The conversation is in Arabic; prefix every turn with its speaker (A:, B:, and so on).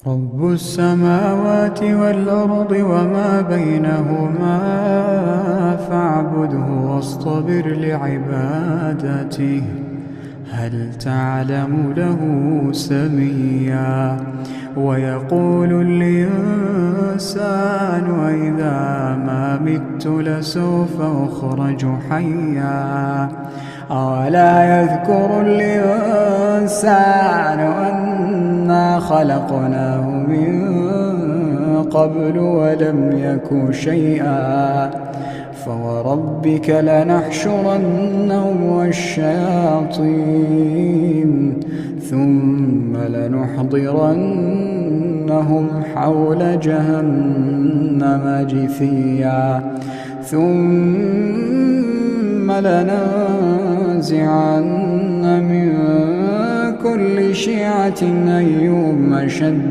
A: رب السماوات والأرض وما بينهما فاعبده واصطبر لعبادته هل تعلم له سميا ويقول الإنسان أإذا ما مت لسوف أخرج حيا أولا يذكر الإنسان أنا خلقناه من قبل ولم يك شيئا فوربك لنحشرنهم والشياطين ثم لنحضرنهم حول جهنم جثيا ثم لننزعن من كل شيعة أيهم أشد